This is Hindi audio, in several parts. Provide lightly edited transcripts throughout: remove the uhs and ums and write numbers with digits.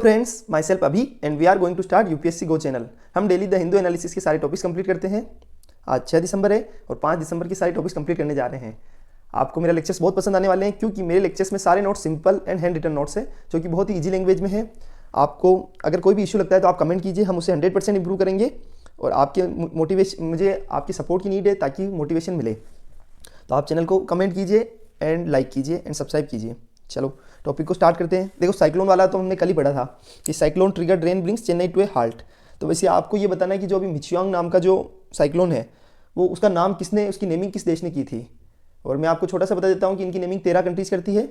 Friends, myself Abhi and we are going to start UPSC go channel. हम डेली द हिंदू एनालिसिस के सारे टॉपिक्स कंप्लीट करते हैं। आज 6 दिसंबर है और 5 दिसंबर के सारे टॉपिक्स कंप्लीट करने जा रहे हैं। आपको मेरे लेक्चर्स बहुत पसंद आने वाले हैं क्योंकि मेरे लेक्चर्स में सारे notes simple and handwritten notes है जो कि बहुत ही ईजी लैंग्वेज में है। आपको अगर कोई भी इशू लगता है तो आप कमेंट कीजिए, हम उसे 100% इंप्रूव करेंगे। और आपके मोटिवेशन, मुझे आपकी सपोर्ट की नीड है ताकि मोटिवेशन मिले। तो आप चैनल को कमेंट कीजिए एंड लाइक कीजिए एंड सब्सक्राइब कीजिए। चलो टॉपिक को स्टार्ट करते हैं। देखो, साइक्लोन वाला तो हमने कल ही पढ़ा था कि cyclone trigger rain brings Chennai to a halt. तो वैसे आपको ये बताना है कि जो अभी मिचियांग नाम का जो साइक्लोन है वो उसका नाम किसने, उसकी नेमिंग किस देश ने की थी। और मैं आपको छोटा सा बता देता हूँ कि इनकी नेमिंग 13 कंट्रीज़ करती है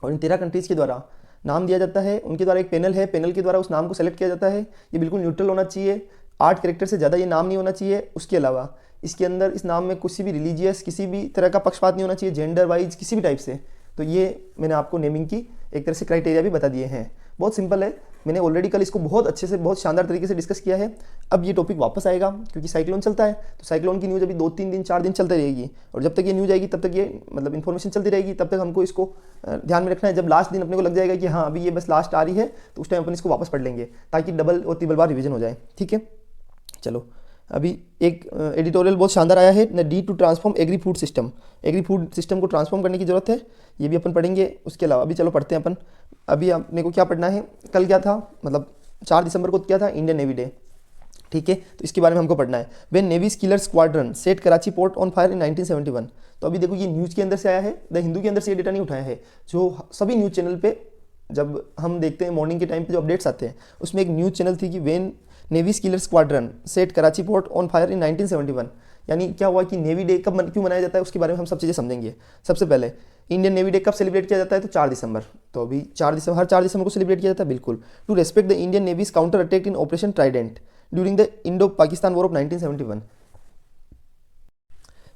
और इन 13 कंट्रीज़ के द्वारा नाम दिया जाता है। उनके द्वारा एक पैनल है, पैनल के द्वारा उस नाम को सेलेक्ट किया जाता है। ये बिल्कुल न्यूट्रल होना चाहिए, 8 कैरेक्टर से ज़्यादा ये नाम नहीं होना चाहिए। उसके अलावा इसके अंदर इस नाम में किसी भी रिलीजियस, किसी भी तरह का पक्षपात नहीं होना चाहिए, जेंडर वाइज किसी भी टाइप से। तो ये मैंने आपको नेमिंग की एक तरह से क्राइटेरिया भी बता दिए हैं। बहुत सिंपल है, मैंने ऑलरेडी कल इसको बहुत अच्छे से, बहुत शानदार तरीके से डिस्कस किया है। अब ये टॉपिक वापस आएगा क्योंकि साइक्लोन चलता है, तो साइक्लोन की न्यूज़ अभी 2-3 दिन 4 दिन चलती रहेगी। और जब तक ये न्यूज़ आएगी तब तक ये मतलब इन्फॉर्मेशन चलती रहेगी, तब तक हमको इसको ध्यान में रखना है। जब लास्ट दिन अपने को लग जाएगा कि हाँ अभी ये बस लास्ट आ रही है, तो उस टाइम अपन इसको वापस पढ़ लेंगे ताकि डबल और ट्रिपल बार रिविजन हो जाए। ठीक है, चलो अभी एक एडिटोरियल बहुत शानदार आया है, need to transform agri food system. Agri food system को ट्रांसफॉर्म करने की जरूरत है, ये भी अपन पढ़ेंगे। उसके अलावा अभी चलो पढ़ते हैं अपन। अभी अपने को क्या पढ़ना है, कल क्या था, मतलब 4 दिसंबर को क्या था, इंडियन नेवी डे। ठीक है, तो इसके बारे में हमको पढ़ना है। When navy's killer squadron set Karachi port on fire in 1971। तो अभी देखो ये न्यूज़ के अंदर से आया है, द हिंदू के अंदर से ये डेटा नहीं उठाया है। जो सभी न्यूज़ चैनल पे जब हम देखते हैं मॉर्निंग के टाइम पे जो अपडेट्स आते हैं, उसमें एक न्यूज़ चैनल थी कि when navy's killer squadron set Karachi port on fire in 1971। यानी क्या हुआ कि नेवी डे कब क्यों मनाया जाता है उसके बारे में हम सब चीज़ें समझेंगे। सबसे पहले इंडियन नेवी डे कब सेलिब्रेट किया जाता है, तो 4 दिसंबर। तो अभी 4 दिसंबर, हर 4 दिसंबर को सेलिब्रेट किया जाता है, बिल्कुल। To respect the Indian navy's counter attack in operation trident during the Indo Pakistan war of 1971।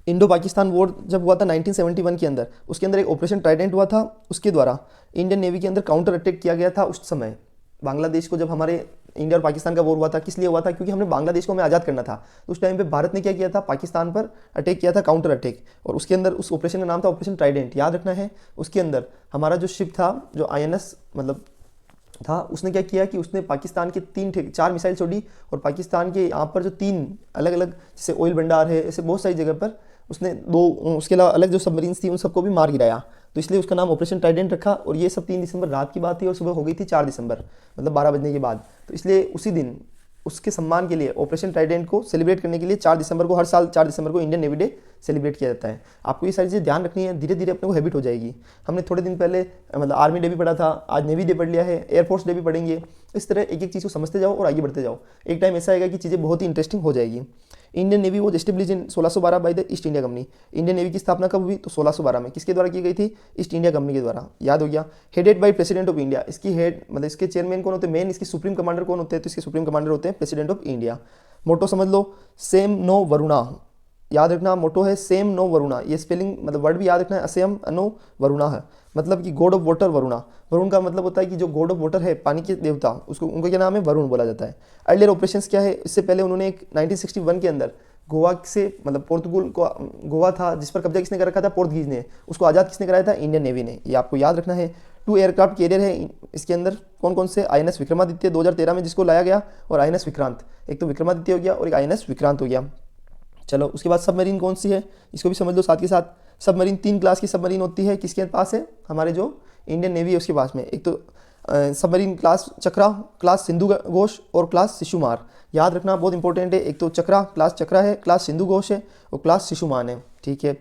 Indo Pakistan war जब हुआ था 1971 के अंदर, उसके अंदर एक ऑपरेशन ट्राइडेंट हुआ था। उसके द्वारा इंडियन नेवी के अंदर काउंटर अटैक किया गया था उस समय। बांग्लादेश को जब हमारे इंडिया और पाकिस्तान का वॉर हुआ था, किस लिए हुआ था, क्योंकि हमने बांग्लादेश को हमें आज़ाद करना था। तो उस टाइम पे भारत ने क्या किया था, पाकिस्तान पर अटैक किया था, काउंटर अटैक। और उसके अंदर उस ऑपरेशन का नाम था ऑपरेशन ट्राइडेंट, याद रखना है। उसके अंदर हमारा जो शिप था, जो INS मतलब था, उसने क्या किया कि उसने पाकिस्तान के 4 मिसाइल छोड़ी और पाकिस्तान के यहाँ पर जो 3 अलग अलग, जैसे ऑयल भंडार है, ऐसे बहुत सारी जगह पर उसने 2, उसके अलावा अलग जो सबमरीन्स थी उन सबको भी मार गिराया। तो इसलिए उसका नाम ऑपरेशन ट्राइडेंट रखा। और ये सब 3 दिसंबर रात की बात थी और सुबह हो गई थी 4 दिसंबर, मतलब 12 बजने के बाद। तो इसलिए उसी दिन उसके सम्मान के लिए ऑपरेशन ट्राइडेंट को सेलिब्रेट करने के लिए 4 दिसंबर को, हर साल 4 दिसंबर को इंडियन नेवी डे सेलिब्रेट किया जाता है। आपको ये सारी चीज़ें ध्यान रखनी है, धीरे धीरे अपने को हैबिट हो जाएगी। हमने थोड़े दिन पहले मतलब आर्मी डे भी पढ़ा था, आज नेवी डे पढ़ लिया है, एयरफोर्स डे भी पढ़ेंगे। इस तरह एक एक चीज़ को समझते जाओ और आगे बढ़ते जाओ। एक टाइम ऐसा आएगा कि चीज़ें बहुत ही इंटरेस्टिंग हो जाएगी। Indian navy was establish in 1612 by the east India company. Indian navy की स्थापना कब हुई, तो 1612 में। किसके द्वारा की गई थी, ईस्ट इंडिया कंपनी के द्वारा, याद हो गया। Headed by president of India. इसकी हेड मतलब इसके चेयरमैन कौन होते हैं, मेन इसके सुप्रीम कमांडर कौन होते हैं, तो इसके सुप्रीम कमांडर होते हैं प्रेसिडेंट ऑफ इंडिया। मोटो समझ लो, सेम नो वरुणा, याद रखना। मोटो है सेम नो वरुणा। ये स्पेलिंग मतलब वर्ड भी याद रखना है, असेम अनो वरुणा है, मतलब कि God of water Varuna. Varun का मतलब होता है कि जो गॉड ऑफ वाटर है, पानी के देवता, उसको उनका क्या नाम है, वरुण बोला जाता है। अर्लियर ऑपरेशंस क्या है, इससे पहले उन्होंने एक 1961 के अंदर गोवा से, मतलब पोर्तुगल को, गोवा था जिस पर कब्जा किसने कर रखा था, पोर्तुगीज ने। उसको आज़ाद किसने कराया था, इंडियन नेवी ने। ये आपको याद रखना है। 2 एयरक्राफ्ट कैरियर है इसके अंदर, कौन कौन से, INS विक्रमादित्य 2013 में जिसको लाया गया, और INS विक्रांत। एक तो विक्रमादित्य हो गया और एक INS विक्रांत हो गया। चलो उसके बाद सबमरीन कौन सी है, इसको भी समझ लो साथ के साथ। सबमरीन 3 क्लास की सबमरीन होती है, किसके पास है, हमारे जो इंडियन नेवी है उसके पास में। एक तो सबमरीन क्लास चक्रा, क्लास सिंधु घोष और क्लास शिशुमार, याद रखना, बहुत इंपॉर्टेंट है। एक तो चक्रा, क्लास चक्रा है, क्लास सिंधु घोष है और क्लास शिशुमान है। ठीक है,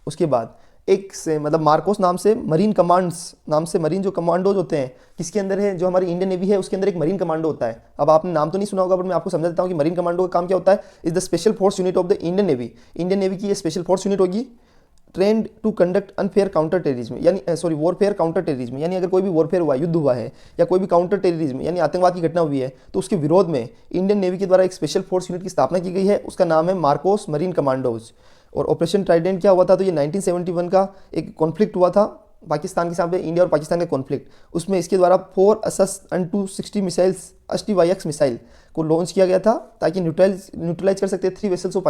उसके बाद एक से मतलब मार्कोस नाम से मरीन कमांड्स नाम से मरीन जो कमांडोज होते हैं, किसके अंदर है, जो हमारी इंडियन नेवी है उसके अंदर एक मरीन कमांडो होता है। अब आपने नाम तो नहीं सुना होगा, पर मैं आपको समझा देता हूँ कि मरीन कमांडो का काम क्या होता है। Is the special force unit of the Indian navy. Indian navy की ये स्पेशल फोर्स यूनिट होगी, trained to conduct unfair counter terrorism, यानी सॉरी वॉरफेयर काउंटर टेररिज्म। यानी अगर कोई भी वॉरफेयर हुआ, युद्ध हुआ है, या कोई भी काउंटर टेररिज्म यानी आतंकवाद की घटना हुई है, तो उसके विरोध में इंडियन नेवी के द्वारा एक स्पेशल फोर्स यूनिट की स्थापना की गई है। उसका नाम है मार्कोस मरीन कमांडोज। और ऑपरेशन ट्राइडेंट क्या हुआ था, तो ये 1971 का एक कॉन्फ्लिक्ट हुआ था पाकिस्तान के साथ, इंडिया और पाकिस्तान का कॉन्फ्लिक्ट। उसमें इसके द्वारा 4 असस अन 60 मिसाइल्स, STYX मिसाइल को लॉन्च किया गया था ताकि न्यूट्रलाइज कर सकते 3 वेसल्स ऑफ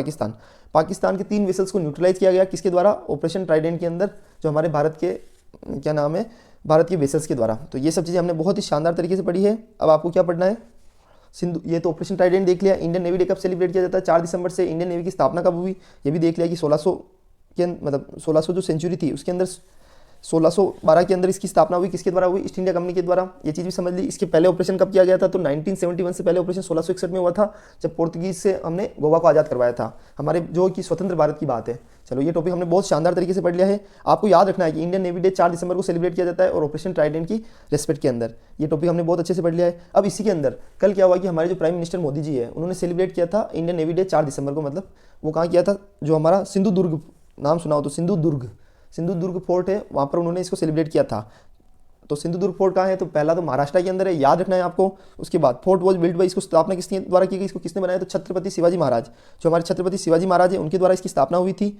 पाकिस्तान के 3 वेसल्स को न्यूट्रलाइज किया गया, किसके द्वारा, ऑपरेशन ट्राइडेंट के अंदर, जो हमारे भारत के क्या नाम है, भारत के वेसल्स के द्वारा। तो ये सब चीज़ें हमने बहुत ही शानदार तरीके से पढ़ी है। अब आपको क्या पढ़ना है, सिंधु, ये तो ऑपरेशन ट्राइडेंट देख लिया। इंडियन नेवी डे कब सेलिब्रेट किया जाता है, 4 दिसंबर से। इंडियन नेवी की स्थापना कब हुई, ये भी देख लिया कि 1600 के मतलब 1600 जो सेंचुरी थी उसके अंदर 1612 के अंदर इसकी स्थापना हुई। किसके द्वारा हुई, ईस्ट इंडिया कंपनी के द्वारा। ये चीज़ भी समझ ली। इसके पहले ऑपरेशन कब किया गया था, तो 1971 से पहले ऑपरेशन 1661 में हुआ था, जब पोर्तुगीज से हमने गोवा को आज़ाद करवाया था, हमारे जो कि स्वतंत्र भारत की बात है। चलो ये टॉपिक हमने बहुत शानदार तरीके से पढ़ लिया है। आपको याद रखना है कि इंडियन नेवी डे 4 दिसंबर को सेलिब्रेट किया जाता है और ऑपरेशन ट्राइडेंट की रेस्पेक्ट के अंदर। ये टॉपिक हमने बहुत अच्छे से पढ़ लिया है। अब इसी के अंदर कल क्या हुआ कि हमारे जो प्राइम मिनिस्टर मोदी जी है उन्होंने सेलिब्रेट किया था इंडियन नेवी डे 4 दिसंबर को। मतलब वो कहाँ किया था, जो हमारा सिंधु दुर्ग, नाम सुना हो तो सिंधु दुर्ग फोर्ट है, वहाँ पर उन्होंने इसको सेलिब्रेट किया था। तो सिंधु दुर्ग फोर्ट कहाँ है, तो पहला तो महाराष्ट्र के अंदर है, याद रखना है आपको। उसके बाद फोर्ट वॉज बिल्ड बाई, इसको स्थापना किसके द्वारा की गई, इसको किसने बनाया, तो छत्रपति शिवाजी महाराज। जो हमारे छत्रपति शिवाजी महाराज है उनके द्वारा इसकी स्थापना हुई थी।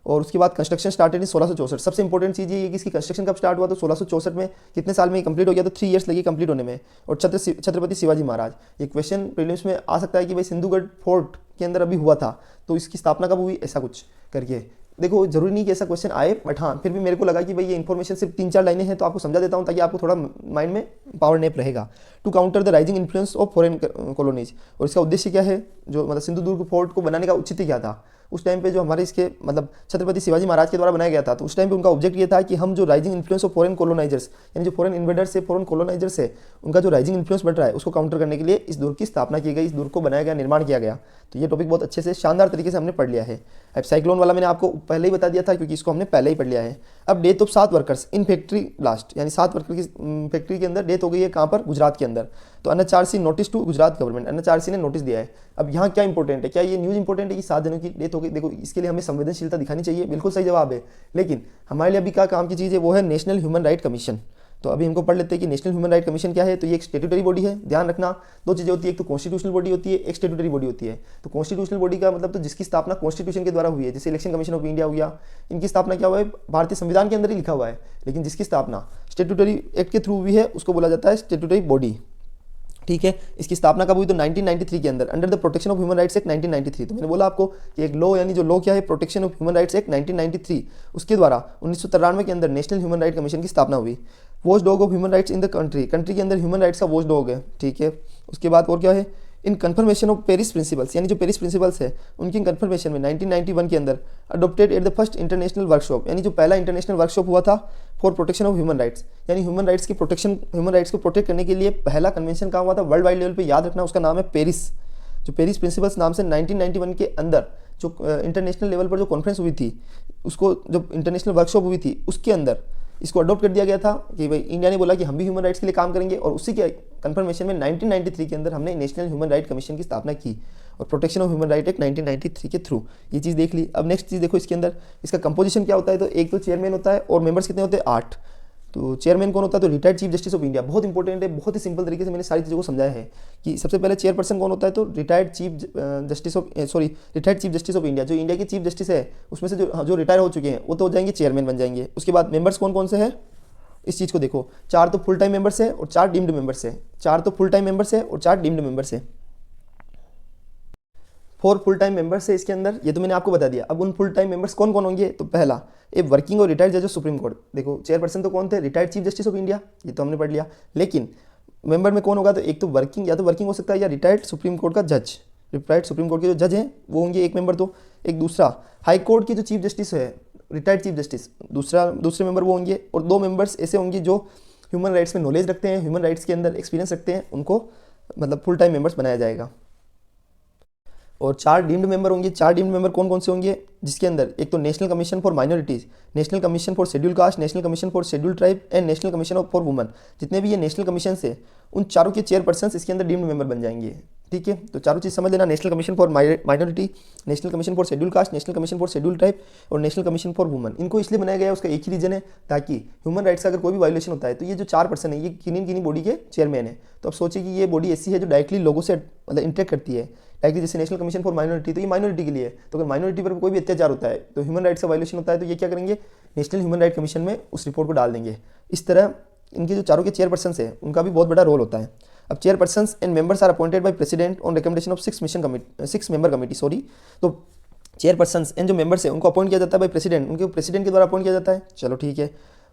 और उसके बाद कंस्ट्रक्शन स्टार्टेड इन 1664। सबसे इंपॉर्टेंट चीज़ ये है कि इसकी कंस्ट्रक्शन कब स्टार्ट हुआ, तो 1664 में। कितने साल में कंप्लीट हो गया, तो 3 ईयर्स लगे कंप्लीट होने में। और छत्रपति शिवाजी महाराज, ये क्वेश्चन प्रीलिम्स में आ सकता है कि भाई सिंधुगढ़ फोर्ट के अंदर अभी हुआ था तो इसकी स्थापना कब हुई, ऐसा कुछ करके। देखो जरूरी नहीं कि ऐसा क्वेश्चन आए, बट हाँ फिर भी मेरे को लगा कि भाई ये इन्फॉर्मेशन सिर्फ 3-4 लाइनें हैं तो आपको समझा देता हूँ ताकि आपको थोड़ा माइंड में पावर नैप रहेगा। To counter the rising influence of foreign colonies. और इसका उद्देश्य क्या है, जो मतलब सिंधु दुर्ग फोर्ट को बनाने का औचित्य क्या था उस टाइम पे, जो हमारे इसके मतलब छत्रपति शिवाजी महाराज के द्वारा बनाया गया था। तो उस टाइम पे उनका ऑब्जेक्ट ये था कि हम जो rising influence of foreign colonisers, यानी जो फॉरेन इन्वेडर्स है, फॉरेन कॉलोनाइजर्स है, उनका जो राइजिंग इन्फ्लुएंस बढ़ रहा है उसको काउंटर करने के लिए इस दुर्ग की स्थापना की गई, इस दुर्ग को बनाया गया, निर्माण किया गया। तो ये टॉपिक बहुत अच्छे से शानदार तरीके से हमने पढ़ लिया है। अब साइक्लोन वाला मैंने आपको पहले ही बता दिया था क्योंकि इसको हमने पहले ही पढ़ लिया है। अब death of 7 workers in factory blast, यानी 7 वर्कर की फैक्ट्री के अंदर डेथ हो गई है, कहाँ पर, गुजरात के अंदर। तो NHRC notice to Gujarat government, NHRC ने नोटिस दिया है। अब यहाँ क्या इंपॉर्टेंट है, क्या ये न्यूज़ इंपॉर्टेंट है कि 7 जनों की डेथ हो गई। देखो इसके लिए हमें संवेदनशीलता दिखानी चाहिए, बिल्कुल सही जवाब है। लेकिन हमारे लिए अभी क्या काम की चीज़ है, वो है नेशनल ह्यूमन राइट कमीशन। तो अभी हमको पढ़ लेते हैं कि नेशनल ह्यूमन राइट कमीशन क्या है। तो ये एक स्टेट्यूटरी बॉडी है, ध्यान रखना 2 चीज़ें होती है, एक तो कॉन्स्टिट्यूशनल बॉडी होती है, एक स्टेट्यूटरी बॉडी होती है। तो कॉन्स्टिट्यूशनल बॉडी का मतलब तो जिसकी स्थापना कॉन्स्टिट्यूशन के द्वारा हुई है, जैसे इलेक्शन कमीशन ऑफ इंडिया हो गया, इनकी स्थापना क्या हुआ है, भारतीय संविधान के अंदर ही लिखा हुआ है। लेकिन जिसकी स्थापना स्टेट्यूटरी एक्ट के थ्रू हुई है उसको बोला जाता है स्टेट्यूटरी बॉडी। ठीक है, इसकी स्थापना कब हुई, तो 1993 के अंदर, under the protection of human rights act 1993। तो मैंने बोला आपको कि एक लॉ, यानी जो लॉ क्या है, protection of human rights act 1993, उसके द्वारा 1993 के अंदर नेशनल ह्यूमन राइट कमीशन की स्थापना हुई। Watch dog of human rights in the country, country के अंदर ह्यूमन राइट्स का वॉच डॉग है। ठीक है, उसके बाद और क्या है, इन कन्फर्मेशन ऑफ पेरिस प्रिंसिपल्स, यानी जो पेरिस प्रिंसिपल्स है उनकी कन्फर्मेशन में 1991 के अंदर adopted at the first international workshop, यानी जो पहला इंटरनेशनल वर्कशॉप हुआ था for protection of human rights, यानी ह्यूमन राइट्स की प्रोटेक्शन, ह्यूमन राइट्स को प्रोटेक्ट करने के लिए पहला कन्वेंशन कहाँ हुआ था, वर्ल्ड वाइड लेवल पे, याद रखना उसका नाम है पेरिस। जो पेरिस प्रिंसिपल्स नाम से 1991 के अंदर जो इंटरनेशनल लेवल पर जो कॉन्फ्रेंस हुई थी, उसको जब इंटरनेशनल वर्कशॉप हुई थी उसके अंदर इसको अडॉप्ट कर दिया गया था कि भाई इंडिया ने बोला कि हम भी ह्यूमन राइट्स के लिए काम करेंगे। और उसी के कंफर्मेशन में 1993 के अंदर हमने नेशनल ह्यूमन राइट कमीशन की स्थापना की और protection of human right act 1993 के थ्रू ये चीज़ देख ली। अब नेक्स्ट चीज़ देखो, इसके अंदर इसका कंपोजिशन क्या होता है। तो एक तो चेयरमैन होता है और मेंबर्स कितने होते हैं, 8। तो चेयरमैन कौन होता है, तो retired chief justice of India. बहुत इंपॉर्टेंट है, बहुत ही सिंपल तरीके से मैंने सारी चीज़ों को समझाया है कि सबसे पहले चेयरपर्सन कौन होता है, तो retired chief justice of India. जो इंडिया के चीफ जस्टिस है उसमें से जो रिटायर हो चुके हैं वो तो हो जाएंगे, चेयरमैन बन जाएंगे। उसके बाद मेंबर्स कौन कौन से हैं, इस चीज़ को देखो, 4 तो फुल टाइम मेंबर्स है और 4 डीम्ड मेंबर्स है। 4 तो फुल टाइम मेंबर्स है और 4 डीम्ड मेंबर्स है। 4 फुल टाइम मेंबर्स है इसके अंदर, ये तो मैंने आपको बता दिया। अब उन फुल टाइम मेंबर्स कौन कौन होंगे, तो पहला एक वर्किंग और रिटायर्ड जज ऑफ सुप्रीम कोर्ट। देखो चेयरपर्सन तो कौन थे, retired chief justice of India, ये तो हमने पढ़ लिया। लेकिन मेंबर में कौन होगा, तो एक तो वर्किंग, या तो वर्किंग हो सकता है या रिटायर्ड सुप्रीम कोर्ट का जज। रिटायर्ड सुप्रीम कोर्ट के जो जज हैं वो होंगे एक मेंबर। तो एक दूसरा हाई कोर्ट की जो चीफ जस्टिस है, रिटायर्ड चीफ जस्टिस, दूसरे मेंबर वो होंगे। और 2 मेंबर्स ऐसे होंगे जो ह्यूमन राइट्स में नॉलेज रखते हैं, ह्यूमन राइट्स के अंदर एक्सपीरियंस रखते हैं, उनको मतलब फुल टाइम मेंबर्स बनाया जाएगा। और 4 डीम्ड मेंबर होंगे। 4 डीम्ड मेंबर कौन कौन से होंगे, जिसके अंदर एक तो national commission for minorities, national commission for schedule caste, national commission for schedule tribe and national commission for woman. जितने भी ये नेशनल कमीशन है उन चारों के चेयरपर्सन इसके अंदर डीम्ड मेंबर बन जाएंगे। ठीक है, तो चारों चीज़ समझ लेना, national commission for minority, national commission for schedule caste, national commission for schedule tribe और नेशनल कमीशन फॉर वुमन। इनको इसलिए बनाया गया है, उसका एक ही रीजन है, ताकि ह्यूमन राइट्स का अगर कोई भी वायोलेशन होता है तो ये जो 4 पर्सन है ये किन्हीं बॉडी के चेयरमैन है। तो अब सोचिए कि ये बॉडी ऐसी है जो डायरेक्टली लोगों से मतलब इंटरेक्ट करती है डायरेक्टली। जैसे नेशनल कमीशन फॉर माइनॉरिटी, तो ये माइनॉरिटी के लिए है। तो अगर माइनॉरिटी पर कोई भी अत्याचार होता है तो ह्यूमन राइट्स का वायोलेशन होता है तो ये क्या करेंगे, नेशनल ह्यूमन राइट कमीशन में उस रिपोर्ट को डाल देंगे। इस तरह इनके जो चारों के चेयरपर्सन है उनका भी बहुत बड़ा रोल होता है। अब chairpersons and members are appointed by president on recommendation of 6 member committee. तो चेयरपर्सन्स एंड जो मेंबर्स है उनको अपॉइंट किया जाता है बाय प्रेसिडेंट, उनके प्रेसिडेंट के द्वारा अपॉइंट किया जाता है। चलो ठीक है।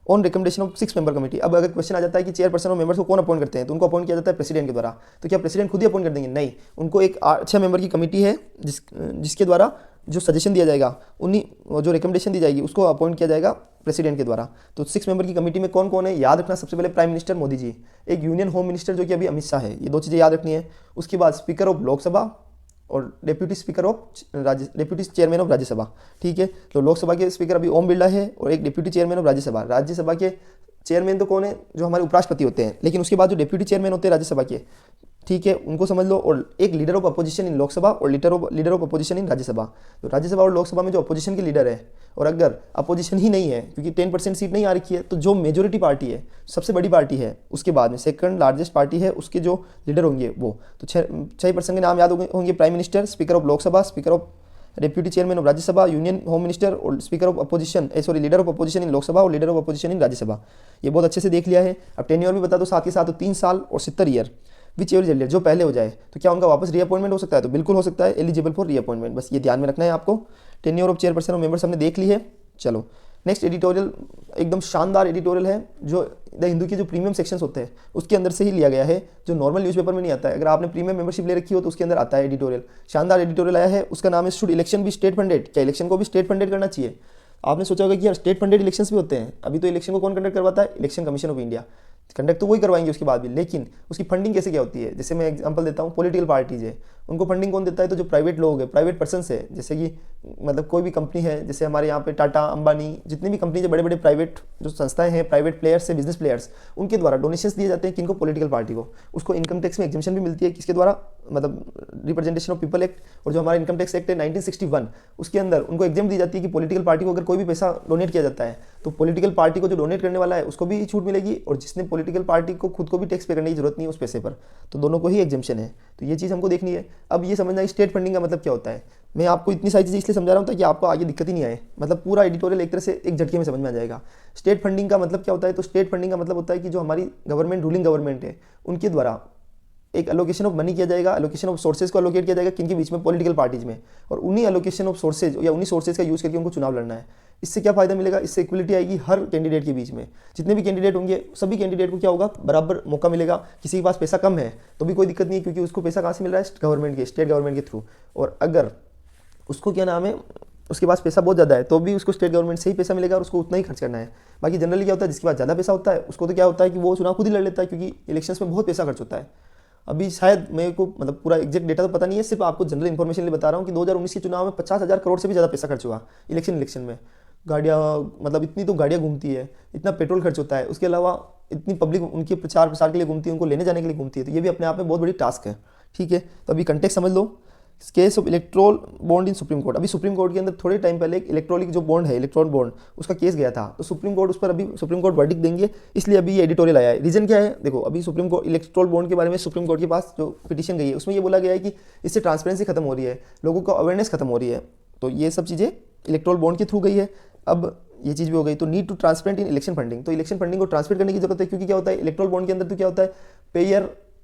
On recommendation of 6 member committee. अब अगर क्वेश्चन आ जाता है कि चेयरपर्सन और मेंबर्स को कौन अपॉइंट करते हैं, तो उनको अपॉइंट किया जाता है प्रेसिडेंट के द्वारा। तो क्या प्रेसिडेंट खुद ही अपॉइंट कर देंगे? नहीं, उनको एक 6 मेंबर की कमेटी है जिसके द्वारा जो सजेशन दिया जाएगा, उन्हीं जो रिकमेंडेशन दी जाएगी उसको अपॉइंट किया जाएगा प्रेसिडेंट के द्वारा। तो 6 मेंबर की कमेटी में कौन कौन है, याद रखना। सबसे पहले प्राइम मिनिस्टर मोदी जी, एक यूनियन होम मिनिस्टर जो कि अभी अमित शाह है, ये 2 चीज़ें याद रखनी है। उसके बाद स्पीकर ऑफ लोकसभा और डेप्यूटी चेयरमैन ऑफ राज्यसभा। ठीक है, तो लोकसभा के स्पीकर अभी ओम बिरला है और एक deputy chairman of Rajya Sabha. Rajya Sabha के चेयरमैन तो कौन है, जो हमारे उपराष्ट्रपति होते हैं, लेकिन उसके बाद जो डिप्यूटी चेयरमैन होते हैं राज्यसभा के, ठीक है, उनको समझ लो। और एक leader of opposition in Lok Sabha और leader of opposition in Rajya Sabha. तो राज्यसभा और लोकसभा में जो अपोजिशन के लीडर है, और अगर अपोजिशन ही नहीं है क्योंकि 10% सीट नहीं आ रखी है, तो जो मेजोरिटी पार्टी है, सबसे बड़ी पार्टी है, उसके बाद में सेकंड लार्जेस्ट पार्टी है, उसके जो लीडर होंगे वो, तो 6 पर्सन के नाम याद होंगे। Prime minister, speaker of Lok Sabha, speaker of deputy chairman of Rajya Sabha, union home minister और speaker of opposition leader of opposition in Lok Sabha और leader of opposition in Rajya Sabha. ये बहुत अच्छे से देख लिया है। अब टेन्योर भी बता दो साथ के साथ, तो 3 साल और 70 ईयर, विच एवर एलिजिबल, जो पहले हो जाए तो क्या उनका वापस रीअपॉइंटमेंट हो सकता है? तो बिल्कुल हो सकता है, एलिजिबल फॉर रीअपॉइंटमेंट। बस ये ध्यान में रखना है आपको। टेन्योर ऑफ चेयरपर्सन और मेंबर्स हमने देख ली है। चलो नेक्स्ट एडिटोरियल, एकदम शानदार एडिटोरियल है, जो द हिंदू के जो प्रीमियम सेक्शंस होते हैं उसके अंदर से ही लिया गया है, जो नॉर्मल न्यूज़पेपर में नहीं आता है। अगर आपने प्रीमियम मेंबरशिप ले रखी हो तो उसके अंदर आता है एडिटोरियल। शानदार एडिटोरियल आया है, उसका नाम है शुड इलेक्शन भी स्टेट फंडेड, क्या इलेक्शन को भी स्टेट फंडेड करना चाहिए? आपने सोचा होगा कि यार स्टेट फंडेड इलेक्शंस भी होते हैं, अभी तो इलेक्शन को कौन कंडक्ट करवाता है? Election commission of India. Conduct तो वही करवाएंगे उसके बाद भी, लेकिन उसकी फंडिंग कैसे क्या होती है? जैसे मैं एग्जांपल देता हूँ, पॉलिटिकल पार्टीज है, उनको फंडिंग कौन देता है? तो जो प्राइवेट लोग है, प्राइवेट पर्सनस है, जैसे कि मतलब कोई भी कंपनी है, जैसे हमारे यहाँ पे टाटा, अंबानी, जितनी भी कंपनी है, बड़े बड़े प्राइवेट जो संस्थाएं हैं, प्राइवेट प्लेयर्स है, बिजनेस प्लेयर्स, उनके द्वारा डोनेशंस दिए जाते हैं किनको? पॉलिटिकल पार्टी को। उसको इनकम टैक्स में एग्जेम्पशन भी मिलती है, किसके द्वारा? मतलब रिप्रेजेंटेशन ऑफ पीपल एक्ट, और जो हमारा इनकम टैक्स एक्ट है 1961, उसके अंदर उनको एग्जाम दी जाती है कि पॉलिटिकल पार्टी को अगर कोई भी पैसा डोनेट किया जाता है तो पॉलिटिकल पार्टी को जो डोनेट करने वाला है उसको भी छूट मिलेगी, और जिसने पॉलिटिकल पार्टी को खुद को भी टैक्स पे करने की जरूरत नहीं है उस पैसे पर, तो दोनों को ही एग्जेम्पशन है। तो ये चीज़ हमको देखनी है। अब ये समझना है स्टेट फंडिंग का मतलब क्या होता है। मैं आपको इतनी सारी चीज़ें इसलिए समझा रहा हूँ ताकि आपको आगे दिक्कत ही नहीं आए, मतलब पूरा एडिटोरियल एक तरह से एक झटके में समझ में आ जाएगा। स्टेट फंडिंग का मतलब क्या होता है? तो स्टेट फंडिंग का मतलब होता है कि जो हमारी गवर्नमेंट, रूलिंग गवर्नमेंट है, उनके द्वारा एक एलोकेशन ऑफ मनी किया जाएगा, एलोकेशन ऑफ सोर्सेज को एलोकेट किया जाएगा किनके बीच में? पॉलिटिकल पार्टीज में, और उन्हीं एलोकेशन ऑफ सोर्सेज या उन्हीं सोर्सेज का यूज़ करके उनको चुनाव लड़ना है। इससे क्या फायदा मिलेगा? इससे इक्वलिटी आएगी हर कैंडिडेट के बीच में। जितने भी कैंडिडेट होंगे सभी कैंडिडेट को क्या होगा? बराबर मौका मिलेगा। किसी के पास पैसा कम है तो भी कोई दिक्कत नहीं है, क्योंकि उसको पैसा कहाँ से मिल रहा है? गवर्नमेंट के, स्टेट गवर्नमेंट के थ्रू। और अगर उसको क्या नाम है, उसके पास पैसा बहुत ज़्यादा है तो भी उसको स्टेट गवर्नमेंट से ही पैसा मिलेगा और उसको उतना ही खर्च करना है। बाकी जनरली क्या होता है, जिसके पास ज़्यादा पैसा होता है उसको तो क्या होता है कि वो चुनाव खुद ही लड़ लेता है, क्योंकि इलेक्शंस में बहुत पैसा खर्च होता है। अभी शायद मेरे को मतलब पूरा एग्जैक्ट डेटा तो पता नहीं है, सिर्फ आपको जनरल इन्फॉर्मेशन लिए बता रहा हूँ कि 2019 के चुनाव में 50,000 करोड़ से भी ज़्यादा पैसा खर्च हुआ इलेक्शन में। गाड़ियाँ, मतलब इतनी तो गाड़ियाँ घूमती है, इतना पेट्रोल खर्च होता है, उसके अलावा इतनी पब्लिक उनके प्रचार प्रसार के लिए घूमती है, उनको लेने जाने के लिए घूमती है, तो ये भी अपने आप में बहुत बड़ी टास्क है। ठीक है, तो अभी कंटेक्स्ट समझ लो। Case of electoral bond in supreme court. अभी सुप्रीम कोर्ट के अंदर थोड़े टाइम पहले एक इलेक्ट्रॉनिक जो बॉन्ड है, इलेक्ट्रॉन बॉन्ड, उसका केस गया था, तो सुप्रीम कोर्ट उस पर अभी सुप्रीम कोर्ट वर्डिक्ट देंगे, इसलिए अभी ये एडिटोरियल आया है। रीजन क्या है? देखो, अभी सुप्रीम कोर्ट इलेक्ट्रोल बॉन्ड के बारे में सुप्रीम कोर्ट के पास जो पिटीशन गई है उसमें ये बोला गया है कि इससे ट्रांसपेरेंसी खत्म हो रही है, लोगों का अवेयरनेस खत्म हो रही है, तो ये सब चीज़ें इलेक्ट्रोल बॉन्ड के थ्रू गई है। अब ये चीज़ भी हो गई, तो need to transparent in election funding, तो इलेक्शन फंडिंग को ट्रांसपेरेंट करने की जरूरत है, क्योंकि क्या होता है इलेक्ट्रोल बॉन्ड के अंदर तो क्या होता है, पेयर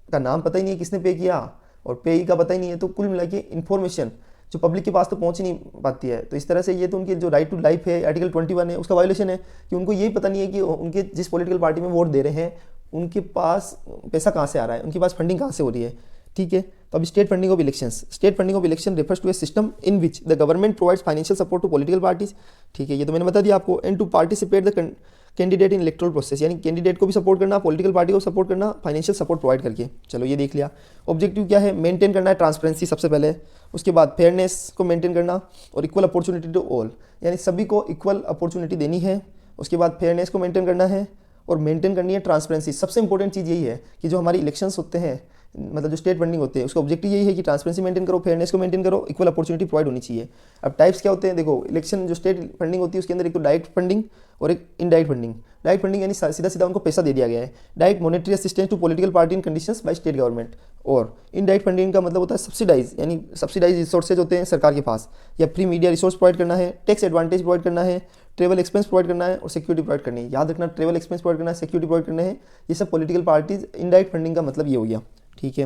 का नाम पता ही नहीं है किसने पे किया और पेई का पता ही नहीं है, तो कुल मिला के इन्फॉर्मेशन जो पब्लिक के पास तो पहुंच ही नहीं पाती है। तो इस तरह से ये तो उनकी जो राइट टू लाइफ है, आर्टिकल 21 है, उसका वायोलेशन है कि उनको यही पता नहीं है कि उनके जिस पॉलिटिकल पार्टी में वोट दे रहे हैं उनके पास पैसा कहाँ से आ रहा है, उनके पास फंडिंग कहाँ से हो रही है। ठीक है, तो अभी state funding of elections. State funding of election refers to a system in which the government provides financial support to political parties. ठीक है, ये तो मैंने बता दिया आपको। And to participate the candidate in electoral process, यानी कैंडिडेट को भी सपोर्ट करना, पॉलिटिकल पार्टी को सपोर्ट करना, फाइनेंशियल सपोर्ट प्रोवाइड करके। चलो ये देख लिया। ऑब्जेक्टिव क्या है? मेंटेन करना है ट्रांसपेरेंसी सबसे पहले, उसके बाद फेयरनेस को मेंटेन करना और इक्वल अपॉर्चुनिटी टू ऑल, यानी सभी को इक्वल अपॉर्चुनिटी देनी है। उसके बाद फेयरनेस को मेंटेन करना है और मेंटेन करनी है ट्रांसपेरेंसी। सबसे इंपॉर्टेंट चीज़ यही है कि जो हमारी इलेक्शंस होते हैं, मतलब जो स्टेट फंडिंग होते हैं, उसका ऑब्जेक्टिव यही है कि ट्रांसपेरेंसी मेंटेन करो, फेयरनेस को मेंटेन करो, इक्वल अपॉर्चुनिटी प्रोवाइड होनी चाहिए। अब टाइप्स क्या होते हैं? देखो, इलेक्शन जो स्टेट फंडिंग होती है उसके अंदर एक तो डायरेक्ट फंडिंग और एक इनडायरेक्ट फंडिंग। डायरेक्ट फंडिंग यानी सीधा सीधा उनको पैसा दे दिया गया है, direct monetary assistance to political party in conditions by state government. और इनडायरेक्ट फंडिंग का मतलब होता है सब्सिडाइज, यानी सब्सिडाइज रिसोर्सेज होते हैं सरकार के पास, या फ्री मीडिया रिसोर्स प्रोवाइड करना है, टैक्स एडवांटेज प्रोवाइड करना है, ट्रेवल एक्सपेंस प्रोवाइड करना है और सिक्योरिटी प्रोवाइड करनी है। याद रखना, ट्रेवल एक्सपेंस प्रोवाइड करना है, सिक्योरिटी प्रोवाइड करना है, ये सब पॉलिटिकल पार्टीज। इनडायरेक्ट फंडिंग का मतलब ये हो गया। ठीक है,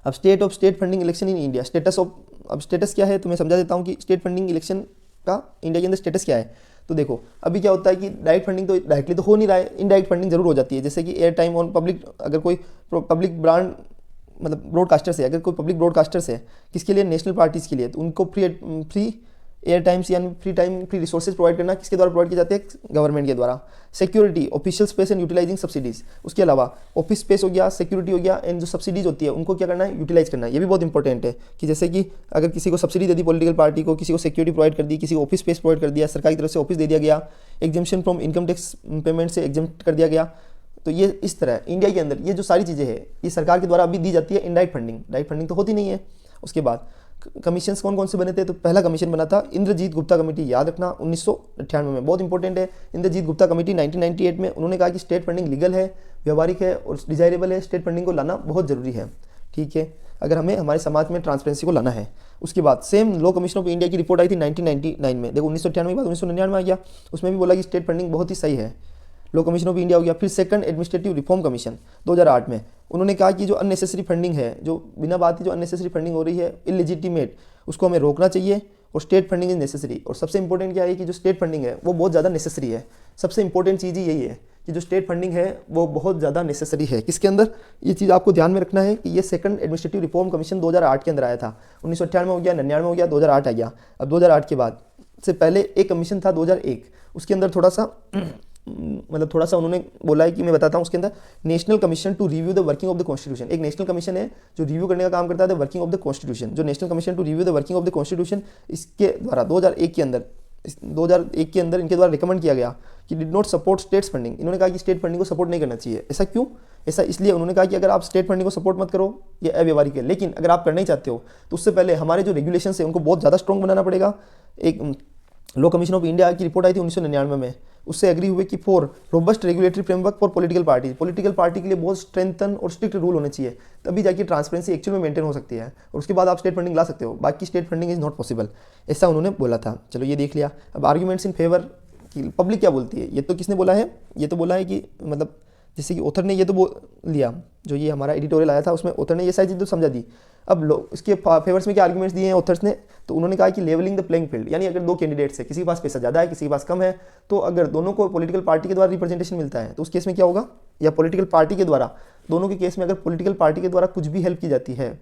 अब state of state funding election in India. Status of, अब स्टेटस क्या है तो मैं समझा देता हूँ कि स्टेट फंडिंग इलेक्शन का इंडिया के अंदर स्टेटस क्या है। तो देखो अभी क्या होता है कि डायरेक्ट फंडिंग तो डायरेक्टली तो हो नहीं रहा है, इनडायरेक्ट फंडिंग जरूर हो जाती है। जैसे कि एयर टाइम ऑन पब्लिक, अगर कोई पब्लिक ब्रांड मतलब ब्रॉडकास्टर से, अगर कोई पब्लिक ब्रॉडकास्टर से किसके लिए, नेशनल पार्टीज़ के लिए, तो उनको फ्री एयर टाइम्स यानी free time, free resources provide करना किसके द्वारा प्रोवाइड किए जाते हैं, गवर्नमेंट के द्वारा। Security, official space and utilising subsidies, उसके अलावा ऑफिस स्पेस हो गया, सिक्योरिटी हो गया, एंड जो सब्सिडीज होती है उनको क्या करना है, यूटिलाइज करना है। ये भी बहुत इंपॉर्टेंट है कि जैसे कि अगर किसी को subsidy they the political party को, किसी को सिक्योरिटी प्रोवाइड कर दी, किसी को ऑफिस स्पेस प्रोवाइड कर दिया, सरकार की तरफ से ऑफिस दे दिया गया, exemption from income tax payment से एग्जेम्प्ट कर दिया गया, तो ये इस तरह इंडिया के अंदर ये जो सारी चीज़ें हैं ये सरकार के द्वारा अभी दी जाती है इनडायरेक्ट फंडिंग। डायरेक्ट फंडिंग तो होती नहीं है। उसके बाद कमीशन कौन कौन से बने थे, तो पहला कमीशन बना था इंद्रजीत गुप्ता कमेटी, याद रखना 1998 में, बहुत इंपॉर्टेंट है। इंद्रजीत गुप्ता कमेटी 1998 में उन्होंने कहा कि स्टेट फंडिंग लीगल है, व्यवहारिक है और डिजायरेबल है, स्टेट फंडिंग को लाना बहुत जरूरी है, ठीक है, अगर हमें हमारे समाज में ट्रांसपेरेंसी को लाना है। उसके बाद same law commission of India की रिपोर्ट आई थी 1999 में, देखो 1998 के बाद 1999 में आ गया, उसमें भी बोला कि स्टेट फंडिंग बहुत ही सही है, लॉ कमीशन ऑफ इंडिया हो गया। फिर सेकंड एडमिनिस्ट्रेटिव रिफॉर्म कमीशन 2008 में, उन्होंने कहा कि जो अननेसेसरी फंडिंग है, जो बिना बात ही जो अननेसेसरी फंडिंग हो रही है, इलेजिटिमेट, उसको हमें रोकना चाहिए, और स्टेट फंडिंग इज नेसेसरी। और सबसे इंपॉर्टेंट क्या है कि जो स्टेट फंडिंग है वो बहुत ज़्यादा नेसेसरी है। सबसे इंपॉर्टेंट चीज़ ही यही है कि जो स्टेट फंडिंग है वो बहुत ज़्यादा नेसेसरी है। किसके अंदर, ये चीज़ आपको ध्यान में रखना है कि ये सेकंड एडमिनिस्ट्रेटिव रिफॉर्म कमीशन 2008 के अंदर आया था। 1998 में हो गया, 99 में हो गया, 2008 आ गया। अब 2008 के बाद से पहले एक कमीशन था 2001, उसके अंदर थोड़ा सा मतलब थोड़ा सा उन्होंने बोला है कि मैं बताता हूँ। उसके अंदर national commission to review the working of the constitution, एक नेशनल कमीशन है जो रिव्यू करने का काम करता है the working of the constitution, जो national commission to review the working of the constitution, इसके द्वारा 2001 के अंदर इनके द्वारा रिकमेंड किया गया कि did not support states funding. इन्होंने कहा कि स्टेट फंडिंग को सपोर्ट नहीं करना चाहिए। ऐसा क्यों? ऐसा इसलिए उन्होंने कहा कि अगर आप स्टेट फंडिंग को सपोर्ट मत करो, ये अव्यवहारिक है, लेकिन अगर आप करना ही चाहते हो तो उससे पहले हमारे जो रेगुलेशन है उनको बहुत ज़्यादा स्ट्रॉन्ग बनाना पड़ेगा। एक लॉ कमीशन ऑफ इंडिया की रिपोर्ट आई थी 1999 में, उससे एग्री हुए कि for robust regulatory framework for political party के लिए बहुत स्ट्रेंथन और स्ट्रिक्ट रूल होने चाहिए, तभी जाके ट्रांसपेरेंसी एक्चुअल में मेंटेन हो सकती है, और उसके बाद आप स्टेट फंडिंग ला सकते हो, बाकी state funding is not possible, ऐसा उन्होंने बोला था। चलो ये देख लिया। अब आर्ग्यूमेंट्स इन फेवर कि पब्लिक क्या बोलती है, ये तो किसने बोला है, ये तो बोला है कि मतलब जैसे कि ऑथर ने ये तो बोल लिया, जो ये हमारा एडिटोरियल आया था उसमें ऑथर ने ये सारी चीज़ तो समझा दी। अब लोग इसके फेवर्स में क्या आर्ग्यूमेंट्स दिए हैं ऑथर्स ने, तो उन्होंने कहा कि लेवलिंग द प्लेइंग फील्ड, यानी अगर दो कैंडिडेट्स है, किसी के पास पैसा ज़्यादा है, किसी के पास कम है, तो अगर दोनों को पॉलिटिकल पार्टी के द्वारा रिप्रेजेंटेशन मिलता है तो उस केस में क्या होगा, या पॉलिटिकल पार्टी के द्वारा, दोनों के केस में अगर पॉलिटिकल पार्टी के द्वारा कुछ भी हेल्प की जाती है,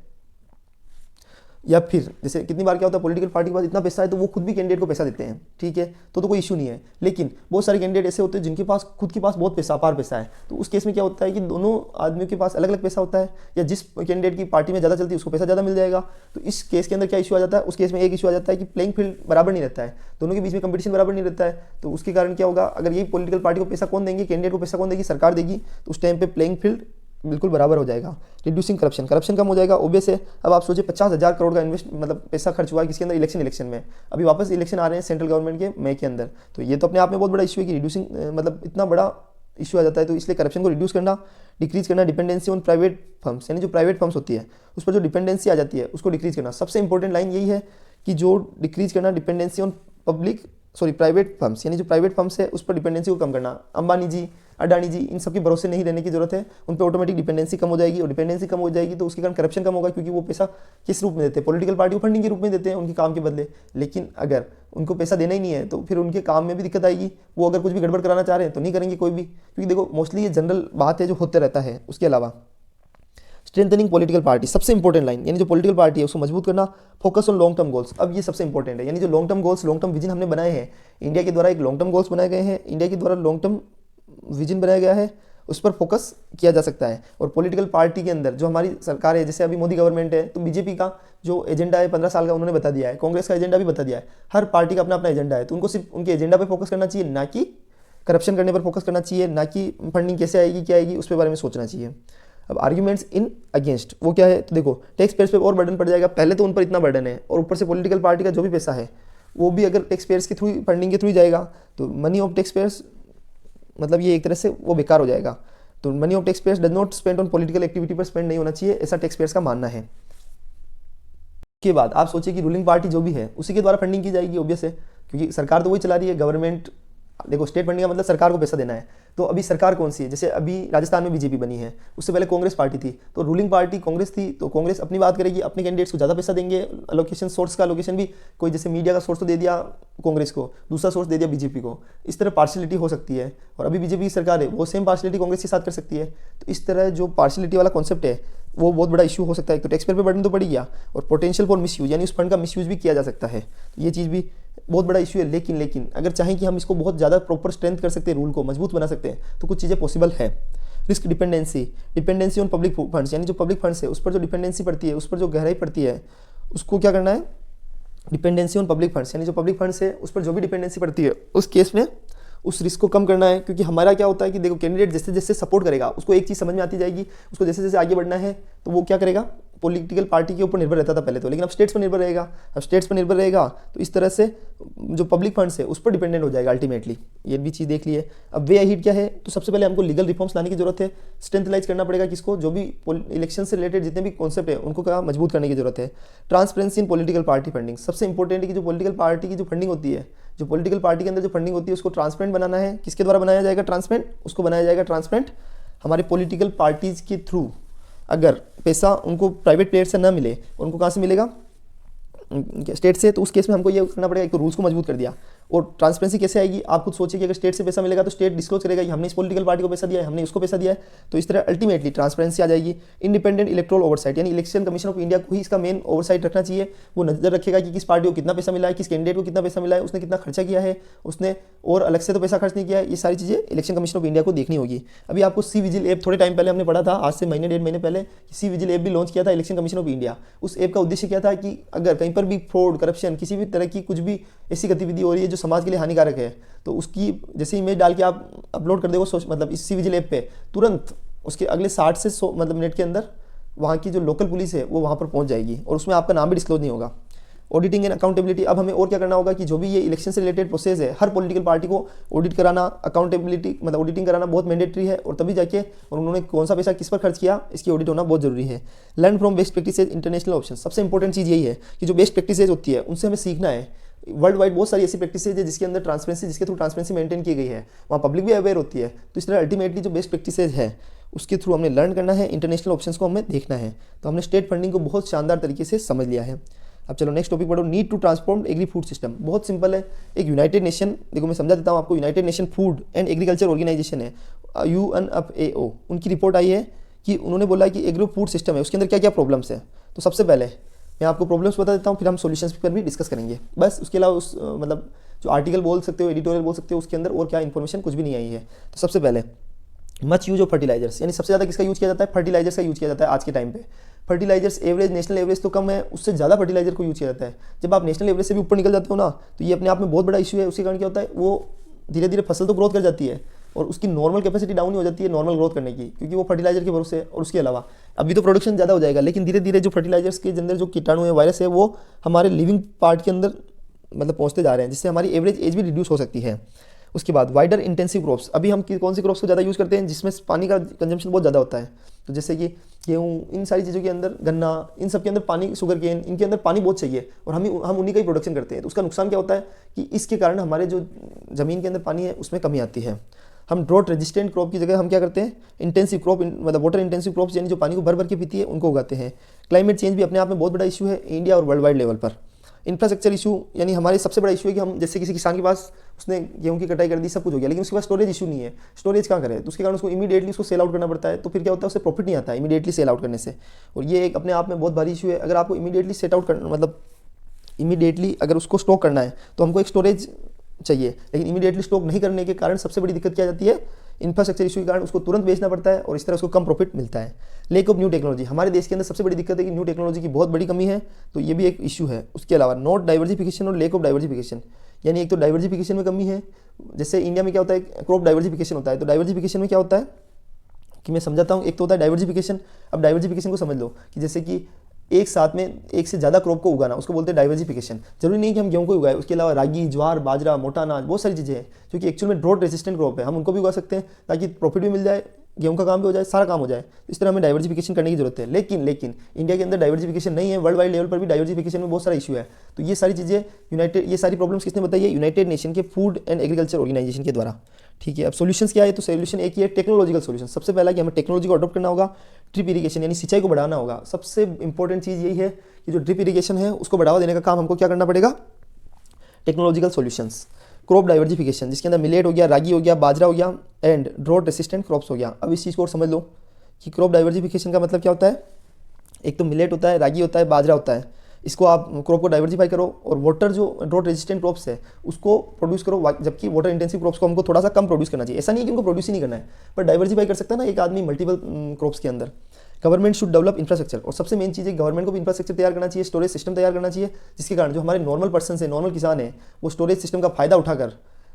या फिर जैसे कितनी बार क्या होता है पॉलिटिकल पार्टी के पास इतना पैसा है तो वो खुद भी कैंडिडेट को पैसा देते हैं, ठीक है, तो कोई इशू नहीं है। लेकिन बहुत सारे कैंडिडेट ऐसे होते हैं जिनके पास खुद के पास बहुत पैसा, अपार पैसा है, तो उस केस में क्या होता है कि दोनों आदमियों के पास अलग अलग पैसा होता है, या जिस कैंडिडेट की पार्टी में ज़्यादा चलती है उसको पैसा ज़्यादा मिल जाएगा। तो इस केस के अंदर क्या इशू आ जाता है, उस केस में एक इशू आ जाता है कि प्लेइंग फील्ड बराबर नहीं रहता है, दोनों के बीच में कंपटीशन बराबर नहीं रहता है। तो उसके कारण क्या होगा, अगर यही पॉलिटिकल पार्टी को पैसा कौन देंगे, कैंडिडेट को पैसा कौन देगी, सरकार देगी, तो उस टाइम पे प्लेइंग फील्ड बिल्कुल बराबर हो जाएगा। रिड्यूसिंग करप्शन, करप्शन कम हो जाएगा, ऑब्वियस है। अब आप सोचिए 50,000 करोड़ का इन्वेस्ट मतलब पैसा खर्च हुआ है किसके अंदर, इलेक्शन में, अभी वापस इलेक्शन आ रहे हैं सेंट्रल गवर्नमेंट के मई के अंदर, तो ये तो अपने आप में बहुत बड़ा इशू है कि रिड्यूसिंग मतलब इतना बड़ा इशू आ जाता है। तो इसलिए करप्शन को रिड्यूस करना, डिक्रीज करना, डिपेंडेंसी ऑन प्राइवेट फर्म्स, यानी जो प्राइवेट फर्म्स होती है उस पर जो डिपेंडेंसी आ जाती है उसको डिक्रीज करना। सबसे इंपॉर्टेंट लाइन यही है कि जो डिक्रीज करना डिपेंडेंसी ऑन प्राइवेट फर्म्स, यानी जो प्राइवेट फर्म्स है उस पर डिपेंडेंसी को कम करना। अंबानी जी, अडानी जी, इन सब के भरोसे नहीं रहने की जरूरत है, उन पर ऑटोमेटिक डिपेंडेंसी कम हो जाएगी, और डिपेंडेंसी कम हो जाएगी तो उसके कारण करप्शन कम होगा, क्योंकि वो पैसा किस रूप में देते हैं, पॉलिटिकल पार्टी को फंडिंग के रूप में देते हैं उनके काम के बदले। लेकिन अगर उनको पैसा देना ही नहीं है तो फिर उनके काम में भी दिक्कत आएगी, वो अगर कुछ भी गड़बड़ कराना चाह रहे हैं तो नहीं करेंगे कोई भी, क्योंकि देखो मोस्टली ये जनरल बात है जो होते रहता है। उसके अलावा स्ट्रेंथनिंग पॉलिटिकल पार्टी, सबसे इंपॉर्टेंट लाइन, यानी जो पॉलिटिकल पार्टी है उसको मजबूत करना, focus on long term goals. अब ये सबसे इंपॉर्टेंट है, यानी जो long term goals, long term vision हमने बनाए हैं, इंडिया के द्वारा एक लॉन्ग टर्म गोल्स बनाए गए हैं, इंडिया के द्वारा लॉन्ग टर्म विजन बनाया गया है, उस पर फोकस किया जा सकता है। और पॉलिटिकल पार्टी के अंदर जो हमारी सरकार है, जैसे अभी मोदी गवर्नमेंट है, तो बीजेपी का जो एजेंडा है 15 साल का उन्होंने बता दिया है, कांग्रेस का एजेंडा भी बता दिया है, हर पार्टी का अपना अपना एजेंडा है, तो उनको सिर्फ उनके एजेंडा पर फोकस करना चाहिए, ना कि करप्शन करने पर फोकस करना चाहिए, ना कि फंडिंग कैसे आएगी क्या आएगी उसके बारे में सोचना चाहिए। अब आर्ग्यूमेंट्स इन अगेंस्ट वो क्या है, तो देखो टैक्स पेयर्स पे और बर्डन पड़ जाएगा, पहले तो उन पर इतना बर्डन है, और ऊपर से पॉलिटिकल पार्टी का जो भी पैसा है वो भी अगर टैक्स पेयर्स के थ्रू फंडिंग के थ्रू जाएगा तो मनी ऑफ टैक्स पेयर्स मतलब ये एक तरह से वो बेकार हो जाएगा। तो money of tax payers does not spend on political activity पर स्पेंड नहीं होना चाहिए, ऐसा टैक्स पेयर्स का मानना है। के बाद आप सोचिए कि रूलिंग पार्टी जो भी है उसी के द्वारा फंडिंग की जाएगी, ऑब्वियस है, क्योंकि सरकार तो वही चला रही है, गवर्नमेंट देखो स्टेट फंडिंग का मतलब सरकार को पैसा देना है। तो अभी सरकार कौन सी है, जैसे अभी राजस्थान में बीजेपी बनी है, उससे पहले कांग्रेस पार्टी थी, तो रूलिंग पार्टी कांग्रेस थी, तो कांग्रेस अपनी बात करेगी, अपने कैंडिडेट्स को ज़्यादा पैसा देंगे, अलोकेशन सोर्स का अलोकेशन भी कोई जैसे मीडिया का सोर्स तो दे दिया कांग्रेस को, दूसरा सोर्स दे दिया बीजेपी को, इस तरह पार्शलिटी हो सकती है। और अभी बीजेपी की सरकार है, वो सेम पार्शलिटी कांग्रेस के साथ कर सकती है। तो इस तरह जो पार्शलिटी वाला कॉन्सेप्ट है वो बहुत बड़ा इशू हो सकता है। तो टैक्स पेयर पे बर्डन तो पड़ गया, और पोटेंशियल फॉर मिसयूज यानी उस फंड का मिसयूज भी किया जा सकता है, तो ये चीज़ भी बहुत बड़ा इशू है। लेकिन अगर चाहें कि हम इसको बहुत ज़्यादा प्रॉपर स्ट्रेंथ कर सकते हैं, रूल को मजबूत बना सकते हैं, तो कुछ चीज़ें पॉसिबल है। Risk dependency on public funds, यानी जो पब्लिक फंड्स है उस पर जो डिपेंडेंसी पड़ती है, उस पर जो गहराई पड़ती है, उसको क्या करना है, डिपेंडेंसी ऑन पब्लिक फंड्स, यानी जो पब्लिक फंड्स है उस पर जो भी डिपेंडेंसी पड़ती है उस केस में उस रिस्क को कम करना है। क्योंकि हमारा क्या होता है कि देखो कैंडिडेट जैसे जैसे सपोर्ट करेगा उसको एक चीज़ समझ में आती जाएगी, उसको जैसे जैसे आगे बढ़ना है तो वो क्या करेगा, पॉलिटिकल पार्टी के ऊपर निर्भर रहता था पहले तो, लेकिन अब स्टेट्स पर निर्भर रहेगा। अब स्टेट्स पर निर्भर रहेगा तो इस तरह से जो पब्लिक फंड्स है उस पर डिपेंडेंट हो जाएगा अल्टीमेटली। ये भी चीज़ देख लिए। अब वे अहीड क्या है, तो सबसे पहले हमको लीगल रिफॉर्म्स लाने की जरूरत है, स्ट्रेंथलाइज करना पड़ेगा किसको, जो भी इलेक्शन से रिलेटेड जितने भी कॉन्सेप्ट है उनको क्या मजबूत करने की जरूरत है। Transparency in political party funding, सबसे इंपॉर्टेंट है कि जो पॉलिटिकल पार्टी की जो फंडिंग होती है, जो पॉलिटिकल पार्टी के अंदर जो फंडिंग होती है उसको ट्रांसपेरेंट बनाना है। किसके द्वारा बनाया जाएगा ट्रांसपेरेंट, उसको बनाया जाएगा ट्रांसपेरेंट हमारे पॉलिटिकल पार्टीज के थ्रू। अगर पैसा उनको प्राइवेट प्लेयर से ना मिले, उनको कहाँ से मिलेगा, स्टेट से, तो उस केस में हमको ये करना पड़ेगा, एक तो रूल्स को मजबूत कर दिया। और ट्रांसपेरेंसी कैसे आएगी, आप खुद सोचिए कि अगर स्टेट से पैसा मिलेगा तो स्टेट डिस्क्लोज करेगा कि हमने इस पॉलिटिकल पार्टी को पैसा दिया है, हमने उसको पैसा दिया है, तो इस तरह अल्टीमेटली ट्रांसपेरेंसी आ जाएगी। इंडिपेंडेंट इलेक्टोरल ओवरसाइट, यानी इलेक्शन कमीशन ऑफ इंडिया को ही इसका मेन ओवरसाइट रखना चाहिए। वो नजर रखेगा कि किस पार्टी को कितना पैसा मिला है, किस कैंडिडेट को कितना पैसा मिला है, उसने कितना खर्चा किया है, उसने और अलग से तो पैसा खर्च नहीं किया है। ये सारी चीज़ें इलेक्शन कमीशन ऑफ इंडिया को देखनी होगी। अभी आपको सी विजिल ऐप थोड़े टाइम पहले हमने पढ़ा था, आज से महीने 1.5 महीने पहले, सी विजिल ऐप भी लॉन्च किया था इलेक्शन कमीशन ऑफ इंडिया। उस ऐप का उद्देश्य क्या था कि अगर कहीं पर भी फ्रॉड, करप्शन, किसी भी तरह की कुछ भी ऐसी गतिविधि हो रही है जो समाज के लिए हानिकारक है, तो उसकी जैसे इमेज डाल के आप अपलोड कर देगा मतलब इस सी विजिल ऐप पे, तुरंत उसके अगले 60 से 100 मतलब मिनट के अंदर वहाँ की जो लोकल पुलिस है वो वहाँ पर पहुँच जाएगी, और उसमें आपका नाम भी डिस्क्लोज नहीं होगा। ऑडिटिंग एंड अकाउंटेबिलिटी, अब हमें और क्या करना होगा कि जो भी ये इलेक्शन से रिलेटेड प्रोसेस है, हर पॉलिटिकल पार्टी को ऑडिट कराना, अकाउंटेबिलिटी मतलब ऑडिटिंग कराना बहुत मैंडेटरी है, और तभी जाके और उन्होंने कौन सा पैसा किस पर खर्च किया इसकी ऑडिट होना बहुत जरूरी है। Learn from best practices, international option, सबसे इंपॉर्टेंट चीज़ यही है कि जो बेस्ट प्रैक्टिसेज होती है उनसे हमें सीखना है। वर्ल्ड वाइड बहुत सारी ऐसी प्रैक्टिसेज है जिसके अंदर ट्रांसपेरेंसी, जिसके थ्रू ट्रांसपेरेंसी मेंटेन की गई है, वहाँ पब्लिक भी अवेयर होती है। तो इस तरह अल्टीमेटली जो बेस्ट प्रैक्टिसेज है उसके थ्रू हमने लर्न करना है, इंटरनेशनल ऑप्शंस को हमें देखना है। तो हमने स्टेट फंडिंग को बहुत शानदार तरीके से समझ लिया है। अब चलो नेक्स्ट टॉपिक पढ़ो, need to transform agri food system. बहुत सिंपल है, एक यूनाइटेड नेशन, देखो मैं समझा देता हूँ आपको, united nation food and agriculture organisation है, UNFAO, उनकी रिपोर्ट आई है कि उन्होंने बोला कि एग्रो फूड सिस्टम है उसके अंदर क्या क्या प्रॉब्लम्स है। तो सबसे पहले मैं आपको प्रॉब्लम्स बता देता हूँ, फिर हम सॉल्यूशंस पर भी डिस्कस करेंगे। बस उसके अलावा उस मतलब जो आर्टिकल बोल सकते हो, एडिटोरियल बोल सकते हो, उसके अंदर और क्या इन्फॉर्मेशन कुछ भी नहीं आई है। तो सबसे पहले मच यूज ऑफ फर्टिलाइजर्स, यानी सबसे ज़्यादा किसका यूज किया जाता है, फर्टिलाइजर्स का यूज किया जाता है आज के टाइम पे। फर्टिलाइजर्स एवरेज, नेशनल एवरेज तो कम है, उससे ज़्यादा फर्टिलाइजर को यूज किया जाता है। जब आप नेशनल एवरेज से भी ऊपर निकल जाते हो ना, तो ये अपने आप में बहुत बड़ा इशू है। उसके कारण क्या होता है, वो धीरे धीरे फसल तो ग्रोथ कर जाती है और उसकी नॉर्मल कैपेसिटी डाउन हो जाती है नॉर्मल ग्रोथ करने की, क्योंकि वो फर्टिलाइजर के भरोसे है। और उसके अलावा अभी तो प्रोडक्शन ज़्यादा हो जाएगा, लेकिन धीरे धीरे जो फर्टिलाइजर्स के अंदर जो कीटाणु है, वायरस है, वो हमारे लिविंग पार्ट के अंदर मतलब पहुँचते जा रहे हैं, जिससे हमारी एवरेज एज भी रिड्यूस हो सकती है। उसके बाद वाइडर इंटेंसिव क्रॉप्स, अभी हम कौन सी क्रॉप्स को ज़्यादा यूज़ करते हैं जिसमें पानी का कंजम्पशन बहुत ज़्यादा होता है, तो जैसे कि गेहूँ, इन सारी चीज़ों के अंदर, गन्ना, इन सब के अंदर पानी, शुगर केन, इनके अंदर पानी बहुत चाहिए और हम उन्हीं का ही प्रोडक्शन करते हैं। तो उसका नुकसान क्या होता है कि इसके कारण हमारे जो ज़मीन के अंदर पानी है उसमें कमी आती है। हम ड्रॉट रेजिस्टेंट क्रॉप की जगह हम क्या करते हैं, इंटेंसिव क्रॉप मतलब वाटर इंटेंसिव क्रॉप्स, यानी जो पानी को भर भर के पीती है, उनको उगाते हैं। क्लाइमेट चेंज भी अपने आप में बहुत बड़ा इशू है इंडिया और वर्ल्ड वाइड लेवल पर। इंफ्रास्ट्रक्चर इशू, यानी हमारे सबसे बड़ा इशू है कि हम जैसे किसी किसान के पास उसने गेहूं की कटाई कर दी, सब कुछ हो गया, लेकिन उसके पास स्टोरेज इशू नहीं है। स्टोरेज कहाँ करे, तो उसके कारण उसको इमीडिएटली उसको सेल आउट करना पड़ता है। तो फिर क्या होता है, उससे प्रॉफिट नहीं आता है इमीडिएटली सेल आउट करने से, और ये एक अपने आप में बहुत भारी इशू है। अगर आपको इमीडिएटली सेट आउट करना मतलब इमीडिएटली अगर उसको स्टॉक करना है तो हमको एक स्टोरेज चाहिए, लेकिन इमीडिएटली स्टॉक नहीं करने के कारण सबसे बड़ी दिक्कत क्या जाती है, इंफ्रास्ट्रक्चर इशू के कारण उसको तुरंत बेचना पड़ता है और इस तरह उसको कम प्रॉफिट मिलता है। लेक ऑफ न्यू टेक्नोलॉजी, हमारे देश के अंदर सबसे बड़ी दिक्कत है कि न्यू टेक्नोलॉजी की बहुत बड़ी कमी है, तो ये भी एक इशू है। उसके अलावा नॉट डाइवर्सिफिकेशन और लेक ऑफ डाइवर्सिफिकेशन, यानी एक तो डाइवर्सिफिकेशन में कमी है। जैसे इंडिया में क्या होता है, क्रॉप डाइवर्सिफिकेशन होता है, तो डाइवर्सिफिकेशन में क्या होता है कि मैं समझाता हूँ। एक तो होता है डाइवर्सिफिकेशन, अब डाइवर्सिफिकेशन को समझ लो कि जैसे कि एक साथ में एक से ज़्यादा क्रॉप को उगाना, उसको बोलते हैं डाइवर्सिफिकेशन। जरूरी नहीं कि हम गेहूं को उगाए, उसके अलावा रागी, ज्वार, बाजरा, मोटा अनाज, बहुत सारी चीज़ें हैं जो कि एक्चुअल में ड्रॉट रेजिस्टेंट क्रॉप है, हम उनको भी उगा सकते हैं ताकि प्रॉफिट भी मिल जाए गेहूं का काम भी हो जाए, सारा काम हो जाए। तो इस तरह हमें डाइवर्सिफिकेशन करने की जरूरत है। लेकिन इंडिया के अंदर डाइवर्सिफिकेशन नहीं है, वर्ल्ड वाइड लेवल पर भी डाइवर्सिफिकेशन में बहुत सारा इशू है। तो ये सारी चीज़ें ये सारी प्रॉब्लम्स किसने बताई है? यूनाइटेड नेशन के फूड एंड एग्रीकल्चर ऑर्गेनाइजेशन के द्वारा। ठीक है, अब सॉल्यूशंस क्या है? तो सॉल्यूशन एक ही है, टेक्नोलॉजिकल सॉल्यूशन। सबसे पहला कि हमें टेक्नोलॉजी को अडॉप्ट करना होगा, ड्रिप इरिगेशन यानी सिंचाई को बढ़ाना होगा। सबसे इंपॉर्टेंट चीज़ यही है कि जो ड्रिप इरिगेशन है उसको बढ़ावा देने का काम हमको क्या करना पड़ेगा? Technological solutions. क्रॉप डाइवर्सिफिकेशन जिसके अंदर मिलेट हो गया, रागी हो गया, बाजरा हो गया एंड ड्रॉट रेसिस्टेंट क्रॉप्स हो गया। अब इस चीज़ को और समझ लो कि क्रॉप डाइवर्सिफिकेशन का मतलब क्या होता है। एक तो मिलेट होता है, रागी होता है, बाजरा होता है, इसको आप क्रॉप को डाइवर्सिफाई करो और वाटर जो ड्रॉट रेजिस्टेंट क्रॉप्स है उसको प्रोड्यूस करो, जबकि वाटर इंटेंसिव क्रॉप्स को हमको थोड़ा सा कम प्रोड्यूस करना चाहिए। ऐसा नहीं है कि उनको प्रोड्यूस ही नहीं करना है, पर डाइवर्सिफाई कर सकता है ना एक आदमी मल्टीपल क्रॉप्स के अंदर। गवर्नमेंट शुड डेवलप इंफ्रास्ट्रक्चर, और सबसे मेन चीज़ है गवर्नमेंट को भी इंफ्रास्ट्रक्चर तैयार करना चाहिए, स्टोरेज सिस्टम तैयार करना चाहिए, जिसके कारण जो हमारे नॉर्मल पर्सन है, नॉर्मल किसान है, वो स्टोरेज सिस्टम का फायदा उठाकर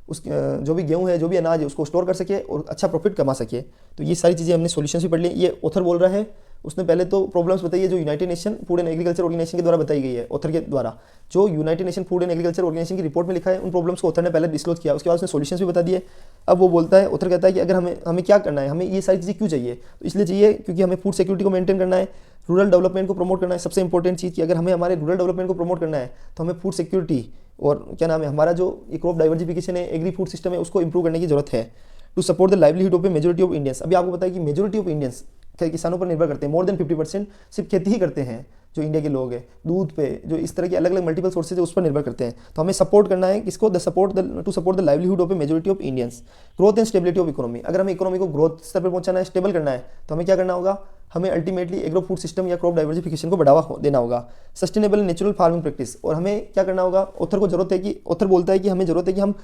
उस जो भी गेहूं है, जो भी अनाज है, उसको स्टोर कर सके और अच्छा प्रॉफिट कमा सके। तो ये सारी चीज़ें हमने सॉल्यूशंस भी पढ़ ली। ये ऑथर बोल रहा है, उसने पहले तो प्रॉब्लम्स बताई है जो united nation food and agriculture organisation के द्वारा बताई गई है, ऑथर के द्वारा। जो united nation food and agriculture organisation की रिपोर्ट में लिखा है, उन प्रॉब्लम्स को ऑथर ने पहले डिस्क्लोज किया, उसके बाद उसने सॉल्यूशंस भी बता दिए। अब वो बोलता है, ऑथर कहता है कि अगर हमें क्या करना है, हमें ये सारी चीज़ें क्यों चाहिए? तो इसलिए चाहिए क्योंकि हमें फूड सिक्योरिटी को मेंटेन करना है, रूरल डेवलपमेंट को प्रमोट करना है। सबसे इंपॉर्टेंट चीज़ कि अगर हमें हमारे रूरल डेवलपमेंट को प्रमोट करना है तो हमें फूड सिक्योरिटी और क्या नाम है हमारा जो ये क्रॉप डाइवर्सिफिकेशन है, एग्री फूड सिस्टम है, उसको इंप्रूव करने की जरूरत है। To support the livelihood of a majority of Indians. अभी आपको पता है कि मेजोरिटी ऑफ इंडियंस किसानों पर निर्भर करते हैं, मोर देन 50% सिर्फ खेती ही करते हैं जो इंडिया के लोग हैं, दूध पे, जो इस तरह के अलग अलग मल्टीपल सोर्सेज है उस पर निर्भर करते हैं। तो हमें सपोर्ट करना है किसको? To support the livelihood of a majority of Indians, growth and stability of economy. अगर हमें इकोनॉमी को ग्रोथ स्तर पर पहुंचाना है, स्टेबल करना है, तो हमें क्या करना होगा? हमें अल्टीमेटली एग्रो फूड सिस्टम या क्रॉप डाइवर्सिफिकेशन को बढ़ावा देना होगा। सस्टेनेबल नेचुरल फार्मिंग प्रैक्टिस, और हमें क्या करना होगा? ऑथर को जरूरत है कि ऑथर बोलता है कि हमें जरूरत है कि हम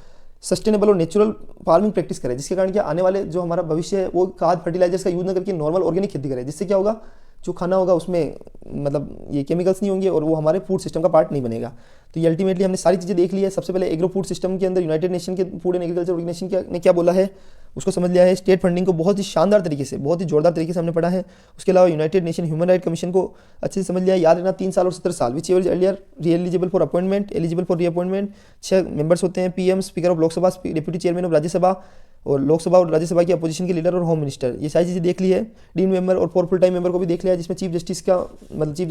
सस्टेनेबल और नेचुरल फार्मिंग प्रैक्टिस करें, जिसके कारण क्या आने वाले जो हमारा भविष्य है वो खाद फर्टिलाइजर्स का यूज न करके नॉर्मल ऑर्गेनिक खेती करें, जिससे क्या होगा? जो खाना होगा उसमें मतलब ये केमिकल्स नहीं होंगे और वो हमारे फूड सिस्टम का पार्ट नहीं बनेगा। तो ये अल्टीमेटली हमने सारी चीज़ें देख ली है। सबसे पहले एग्रो फूड सिस्टम के अंदर यूनाइटेड नेशन के फूड एंड एग्रीकल्चर ऑर्गेनाइजेशन ने क्या बोला है उसको समझ लिया है। स्टेट फंडिंग को बहुत ही शानदार तरीके से, बहुत ही जोरदार तरीके से हमने पढ़ा है। उसके अलावा United nation human right commission को अच्छे से समझ लिया है। याद रखना 3 साल और 17 साल, which ever earlier eligible for appointment, eligible for reappointment. 6 members होते हैं, PM, speaker of Lok Sabha, deputy chairman of Rajya Sabha, और लोकसभा और राज्यसभा की अपोजिशन के लीडर और होम मिनिस्टर। ये सारी चीज़ें देख ली है। डीन मेंबर और 4 फुल टाइम मेंबर को भी देख लिया है, जिसमें चीफ जस्टिस का मतलब chief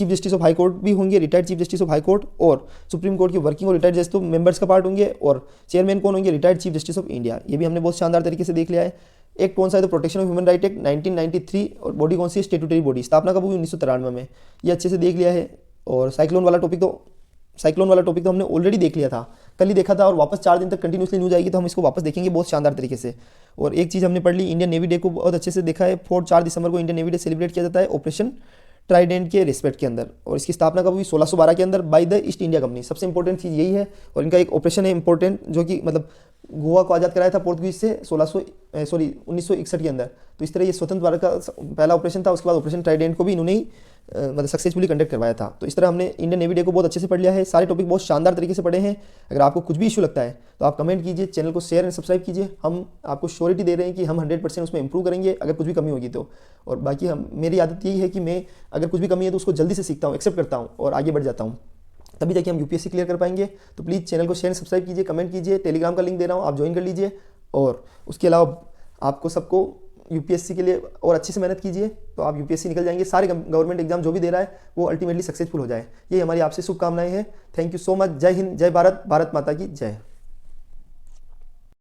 justice of high court भी होंगे, retired chief justice of high court, और सुप्रीम कोर्ट की वर्किंग और रिटायर्ड जज तो मेंबर्स का पार्ट होंगे, और चेयरमैन कौन होंगे? Retired chief justice of India. ये भी हमने बहुत शानदार तरीके से देख लिया है। एक्ट कौन सा है? तो protection of human right act 1993, और बॉडी कौन सी है? स्टेट्यूटरी बॉडी, स्थापना कब हुई? 1993 में। ये अच्छे से देख लिया है। और साइक्लोन वाला टॉपिक तो हमने ऑलरेडी देख लिया था, कल ही देखा था, और वापस 4 दिन तक कंटिन्यूसली न्यूज आएगी तो हम इसको वापस देखेंगे बहुत शानदार तरीके से। और एक चीज़ हमने पढ़ ली, इंडियन नेवी डे को बहुत अच्छे से देखा है। 4 दिसंबर को इंडियन नेवी डे सेलिब्रेट किया जाता है ऑपरेशन ट्राइडेंट के रिस्पेक्ट के अंदर, और इसकी स्थापना कब हुई? 1612 के अंदर by the east India company. सबसे इंपॉर्टेंट चीज़ यही है। और इनका एक ऑपरेशन है इंपॉर्टेंट, जो कि मतलब गोवा को आज़ाद कराया था पोर्तुगीज से 1961 के अंदर। तो इस तरह ये स्वतंत्र भारत का पहला ऑपरेशन था। उसके बाद ऑपरेशन ट्राइडेंट को भी इन्होंने ही मतलब सक्सेसफुली कंडक्ट करवाया था। तो इस तरह हमने इंडियन नेवी डे को बहुत अच्छे से पढ़ लिया है। सारे टॉपिक बहुत शानदार तरीके से पढ़े हैं। अगर आपको कुछ भी इशू लगता है तो आप कमेंट कीजिए, चैनल को शेयर एंड सब्सक्राइब कीजिए। हम आपको श्योरिटी दे रहे हैं कि हम 100% उसमें इंप्रूव करेंगे अगर कुछ भी कमी होगी तो। और बाकी मेरी आदत यही है कि मैं अगर कुछ भी कमी है तो उसको जल्दी से सीखता हूँ, एक्सेप्ट करता हूँ और आगे बढ़ जाता हूँ, तभी जाके हम यूपीएससी क्लियर कर पाएंगे। तो प्लीज़ चैनल को शेयर एंड सब्सक्राइब कीजिए, कमेंट कीजिए, टेलीग्राम का लिंक दे रहा हूँ, आप ज्वाइन कर लीजिए। और उसके अलावा आपको सबको यूपीएससी के लिए और अच्छे से मेहनत कीजिए तो आप यूपीएससी निकल जाएंगे। सारे गवर्नमेंट एग्जाम जो भी दे रहा है वो अल्टीमेटली सक्सेसफुल हो जाए, ये हमारी आपसे शुभकामनाएं हैं। Thank you so much. जय हिंद, जय भारत, भारत माता की जय।